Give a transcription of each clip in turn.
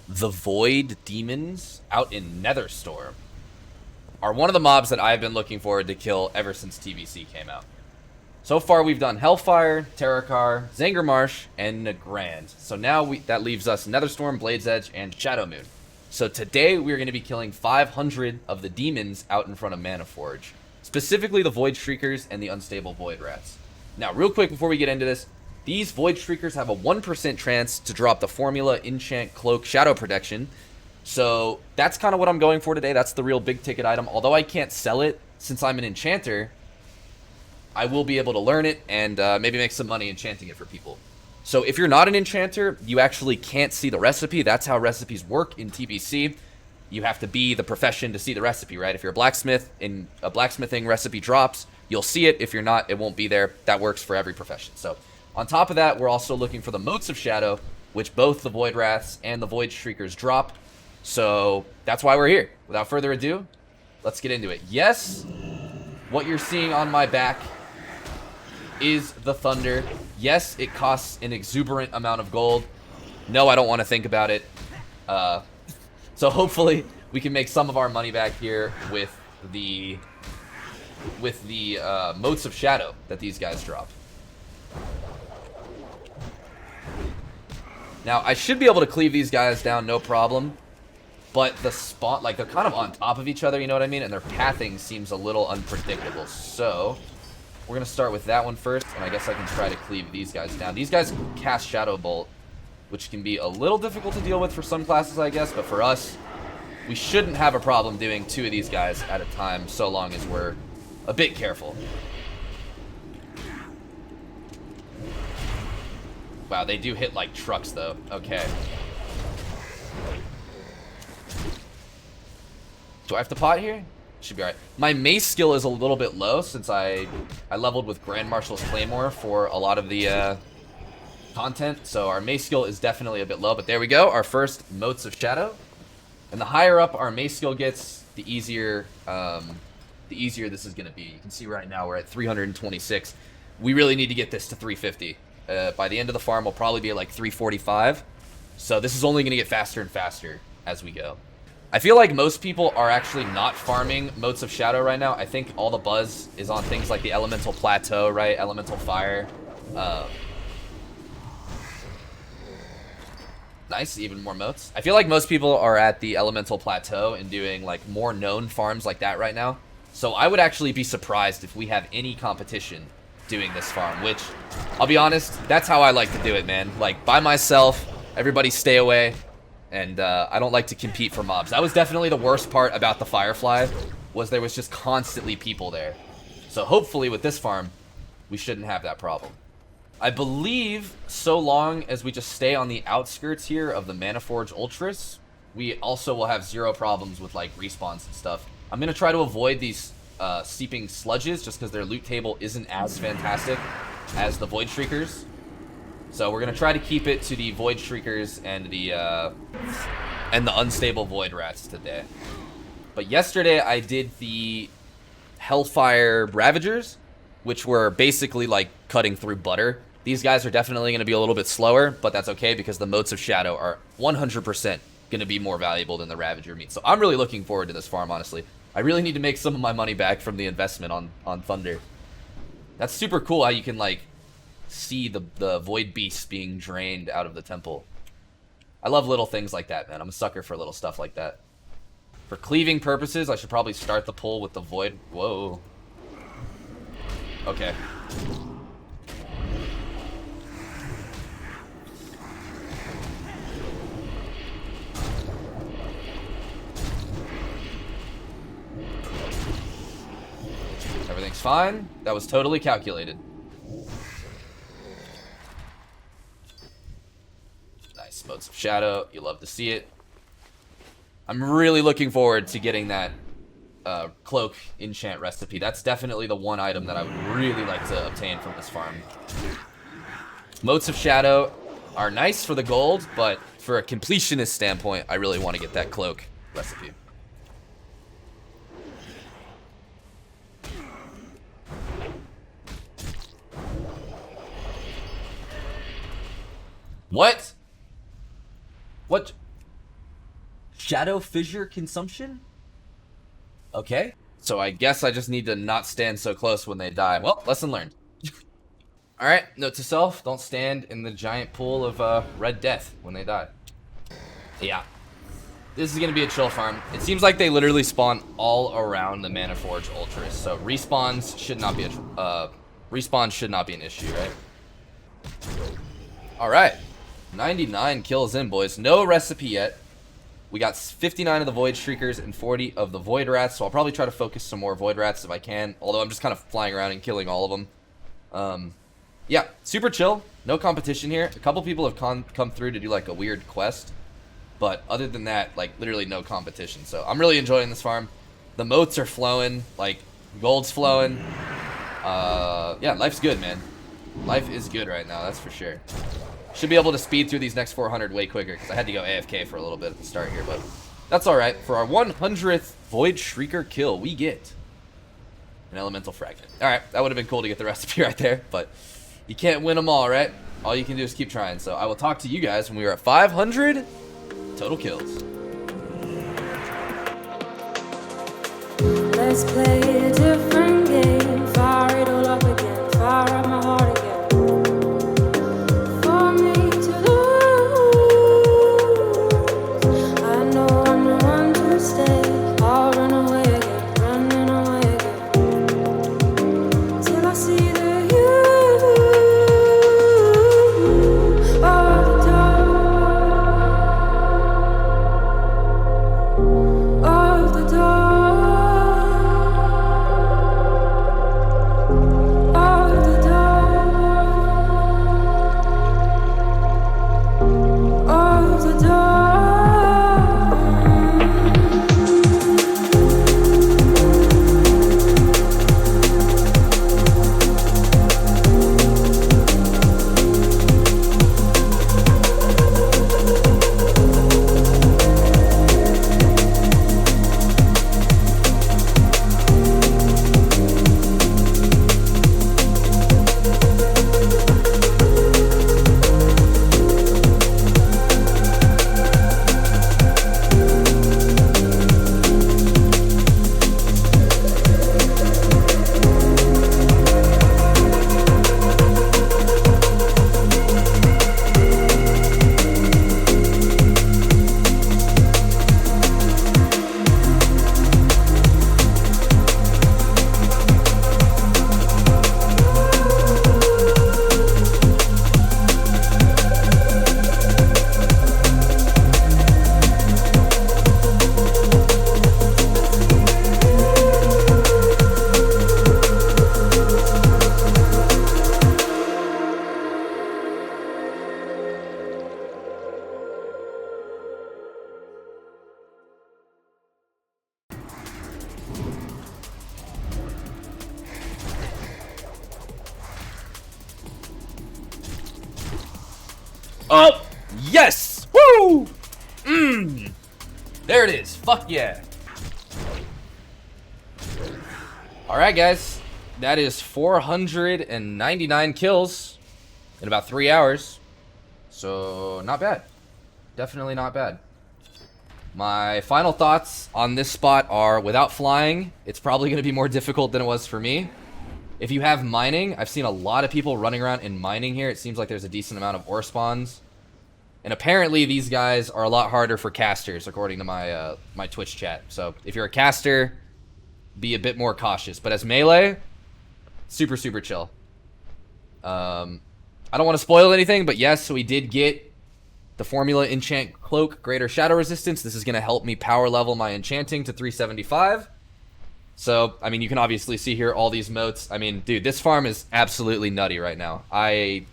the Void Demons out in Netherstorm are one of the mobs that I've been looking forward to kill ever since TBC came out. So far, we've done Hellfire, Terrakar, Zangarmarsh, and Nagrand. So now that leaves us Netherstorm, Blade's Edge, and Shadowmoon. So today, we're going to be killing 500 of the demons out in front of Manaforge. Specifically, the Voidshriekers and the unstable Voidwraths. Now, real quick before we get into this, these Voidshriekers have a 1% chance to drop the formula enchant, cloak, shadow protection. So that's kind of what I'm going for today. That's the real big ticket item. Although I can't sell it since I'm an enchanter, I will be able to learn it and maybe make some money enchanting it for people. So if you're not an enchanter, you actually can't see the recipe. That's how recipes work in TBC. You have to be the profession to see the recipe, right? If you're a blacksmith and a blacksmithing recipe drops, you'll see it. If you're not, it won't be there. That works for every profession. So on top of that, we're also looking for the Motes of Shadow, which both the Voidwraths and the Voidshriekers drop. So that's why we're here. Without further ado, let's get into it. Yes, what you're seeing on my back is the Thunder. Yes, it costs an exuberant amount of gold. No, I don't want to think about it. So hopefully we can make some of our money back here with the Motes of Shadow that these guys drop. Now, I should be able to cleave these guys down, no problem. But the spawn, like, they're kind of on top of each other, you know what I mean? And their pathing seems a little unpredictable. So we're going to start with that one first, and I guess I can try to cleave these guys down. These guys cast Shadow Bolt, which can be a little difficult to deal with for some classes, I guess. But for us, we shouldn't have a problem doing 2 of these guys at a time, so long as we're a bit careful. Wow, they do hit like trucks, though. Okay. Do I have to pot here? Should be alright. My mace skill is a little bit low since I leveled with Grand Marshal's Claymore for a lot of the content. So our mace skill is definitely a bit low. But there we go. Our first Motes of Shadow. And the higher up our mace skill gets, the easier this is going to be. You can see right now we're at 326. We really need to get this to 350. By the end of the farm, we'll probably be at like 345. So this is only going to get faster and faster as we go. I feel like most people are actually not farming Motes of Shadow right now. I think all the buzz is on things like the Elemental Plateau, right? Elemental Fire. Nice, even more motes. I feel like most people are at the Elemental Plateau and doing like more known farms like that right now. So I would actually be surprised if we have any competition doing this farm, which, I'll be honest, that's how I like to do it, man. Like, by myself, everybody stay away. And I don't like to compete for mobs. That was definitely the worst part about the Firefly, was there was just constantly people there. So hopefully with this farm, we shouldn't have that problem. I believe so long as we just stay on the outskirts here of the Manaforge Ultras, we also will have 0 problems with like respawns and stuff. I'm going to try to avoid these seeping sludges just because their loot table isn't as fantastic as the Voidshriekers. So we're going to try to keep it to the Voidshriekers and the unstable Voidwraths today. But yesterday I did the Hellfire Ravagers, which were basically like cutting through butter. These guys are definitely going to be a little bit slower, but that's okay because the Motes of Shadow are 100% going to be more valuable than the Ravager meat. So I'm really looking forward to this farm, honestly. I really need to make some of my money back from the investment on Thunder. That's super cool how you can like see the void beasts being drained out of the temple. I love little things like that, man. I'm a sucker for little stuff like that. For cleaving purposes, I should probably start the pull with the void. Whoa. Okay. Everything's fine. That was totally calculated. Nice. Motes of Shadow. You love to see it. I'm really looking forward to getting that cloak enchant recipe. That's definitely the one item that I would really like to obtain from this farm. Motes of Shadow are nice for the gold, but for a completionist standpoint, I really want to get that cloak recipe. What? What? Shadow Fissure Consumption? Okay. So I guess I just need to not stand so close when they die. Well, lesson learned. Alright, note to self, don't stand in the giant pool of red death when they die. Yeah. This is going to be a chill farm. It seems like they literally spawn all around the Mana Forge Ultras, so respawns should not be an issue, right? Alright. 99 kills in, boys. No recipe yet. We got 59 of the Voidshriekers and 40 of the Voidwraths, so I'll probably try to focus some more Voidwraths if I can, although I'm just kind of flying around and killing all of them. Yeah, super chill. No competition here. A couple people have come through to do like a weird quest, but other than that, like literally no competition. So I'm really enjoying this farm. The motes are flowing, like gold's flowing. Yeah, life's good, man. Life is good right now, that's for sure. Should be able to speed through these next 400 way quicker because I had to go AFK for a little bit at the start here, but that's all right. For our 100th Voidshrieker kill, we get an elemental fragment. All right, that would have been cool to get the recipe right there, but you can't win them all, right? All you can do is keep trying. So I will talk to you guys when we are at 500 total kills. Let's play a different game. Fire it all up again. Fire up my heart again. For me to lose, I know I'm the one to stay. I'll run away again, running away again, till I see the you of the dark, of the dark. Oh, yes! Woo! There it is. Fuck yeah. Alright, guys. That is 499 kills in about 3 hours. So, not bad. Definitely not bad. My final thoughts on this spot are, without flying, it's probably going to be more difficult than it was for me. If you have mining, I've seen a lot of people running around in mining here. It seems like there's a decent amount of ore spawns. And apparently these guys are a lot harder for casters, according to my my Twitch chat. So if you're a caster, be a bit more cautious. But as melee, super, super chill. I don't want to spoil anything, but yes, we did get the formula enchant cloak, greater shadow resistance. This is going to help me power level my enchanting to 375. So, I mean, you can obviously see here all these motes. I mean, dude, this farm is absolutely nutty right now. I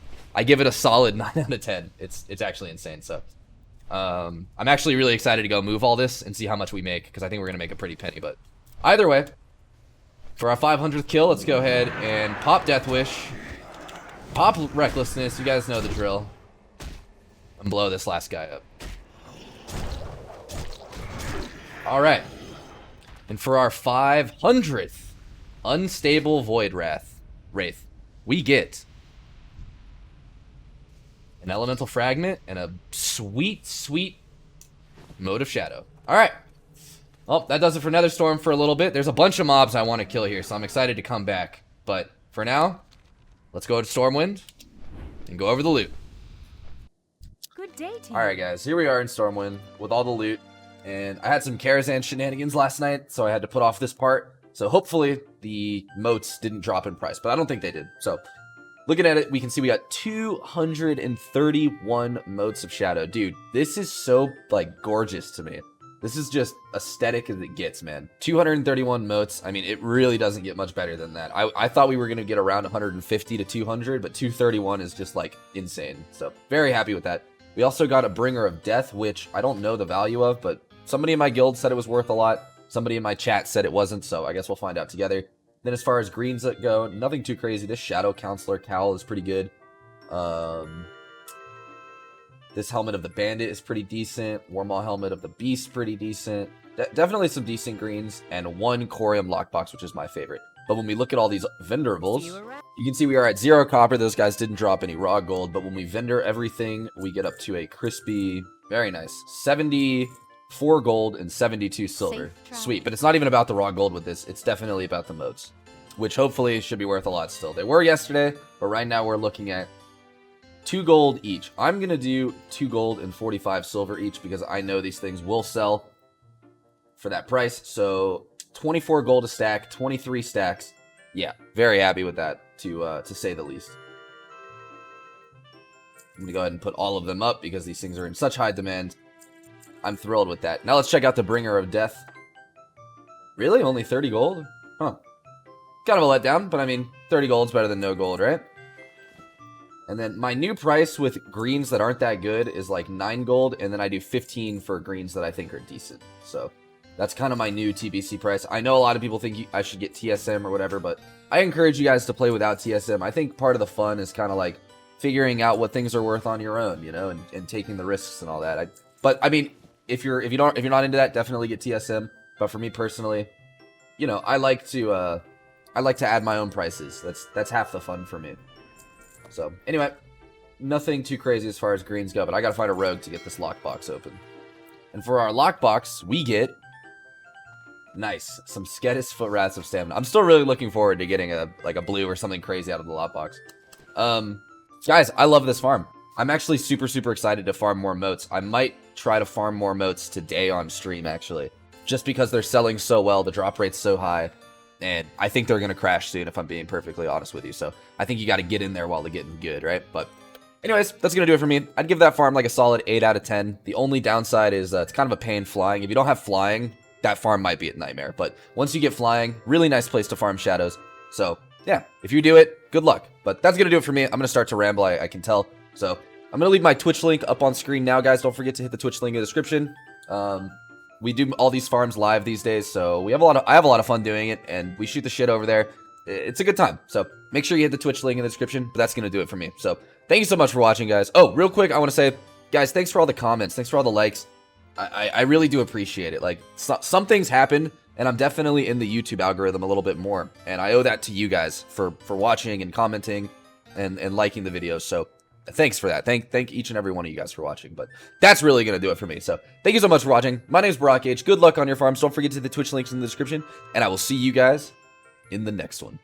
give it a solid 9 out of 10. It's actually insane. So, I'm actually really excited to go move all this and see how much we make, because I think we're going to make a pretty penny. But either way, for our 500th kill, let's go ahead and pop Death Wish, pop Recklessness. You guys know the drill. And blow this last guy up. All right. And for our 500th unstable Wraith, we get an elemental fragment and a sweet, sweet Motes of Shadow. Alright. Well, that does it for Netherstorm for a little bit. There's a bunch of mobs I want to kill here, so I'm excited to come back. But for now, let's go to Stormwind and go over the loot. Good day to you. Alright guys, here we are in Stormwind with all the loot. And I had some Karazhan shenanigans last night, so I had to put off this part. So hopefully the motes didn't drop in price, but I don't think they did. So looking at it, we can see we got 231 Motes of Shadow. Dude, this is so, like, gorgeous to me. This is just aesthetic as it gets, man. 231 motes. I mean, it really doesn't get much better than that. I thought we were going to get around 150 to 200, but 231 is just, like, insane. So, very happy with that. We also got a Bringer of Death, which I don't know the value of, but somebody in my guild said it was worth a lot. Somebody in my chat said it wasn't, so I guess we'll find out together. Then as far as greens that go, nothing too crazy. This Shadow Counselor cowl is pretty good. This Helmet of the Bandit is pretty decent. Warmaw Helmet of the Beast, pretty decent. Definitely some decent greens. And one Corium Lockbox, which is my favorite. But when we look at all these vendorables, you can see we are at 0 copper. Those guys didn't drop any raw gold. But when we vendor everything, we get up to a crispy, very nice, 74 gold and 72 silver. Sweet. But it's not even about the raw gold with this. It's definitely about the motes, which hopefully should be worth a lot still. They were yesterday, but right now we're looking at 2 gold each. I'm going to do 2 gold and 45 silver each because I know these things will sell for that price. So 24 gold a stack, 23 stacks. Yeah, very happy with that, to say the least. I'm going to go ahead and put all of them up because these things are in such high demand. I'm thrilled with that. Now let's check out the Bringer of Death. Really? Only 30 gold? Huh. Kind of a letdown, but I mean, 30 gold's better than no gold, right? And then my new price with greens that aren't that good is like 9 gold, and then I do 15 for greens that I think are decent. So that's kind of my new TBC price. I know a lot of people think I should get TSM or whatever, but I encourage you guys to play without TSM. I think part of the fun is kind of like figuring out what things are worth on your own, you know, and taking the risks and all that. But I mean, if you're not into that, definitely get TSM. But for me personally, you know, I like to add my own prices. That's half the fun for me. So, anyway, nothing too crazy as far as greens go, but I gotta find a rogue to get this lockbox open. And for our lockbox, we get, nice, some Skedis Voidwraths of Stamina. I'm still really looking forward to getting a blue or something crazy out of the lockbox. Guys, I love this farm. I'm actually super, super excited to farm more motes. I might try to farm more motes today on stream, actually. Just because they're selling so well, the drop rate's so high. And I think they're going to crash soon, if I'm being perfectly honest with you. So I think you got to get in there while they're getting good, right? But anyways, that's going to do it for me. I'd give that farm like a solid 8 out of 10. The only downside is it's kind of a pain flying. If you don't have flying, that farm might be a nightmare. But once you get flying, really nice place to farm shadows. So yeah, if you do it, good luck. But that's going to do it for me. I'm going to start to ramble, I can tell. So I'm going to leave my Twitch link up on screen now, guys. Don't forget to hit the Twitch link in the description. We do all these farms live these days, so I have a lot of fun doing it, and we shoot the shit over there. It's a good time. So make sure you hit the Twitch link in the description, but that's going to do it for me. So thank you so much for watching, guys. Oh, real quick, I want to say, guys, thanks for all the comments. Thanks for all the likes. I really do appreciate it. Like, some things happen, and I'm definitely in the YouTube algorithm a little bit more, and I owe that to you guys for watching and commenting and liking the videos. So thanks for that. Thank each and every one of you guys for watching. But that's really going to do it for me. So thank you so much for watching. My name is BarakGage. Good luck on your farms. Don't forget to hit the Twitch links in the description. And I will see you guys in the next one.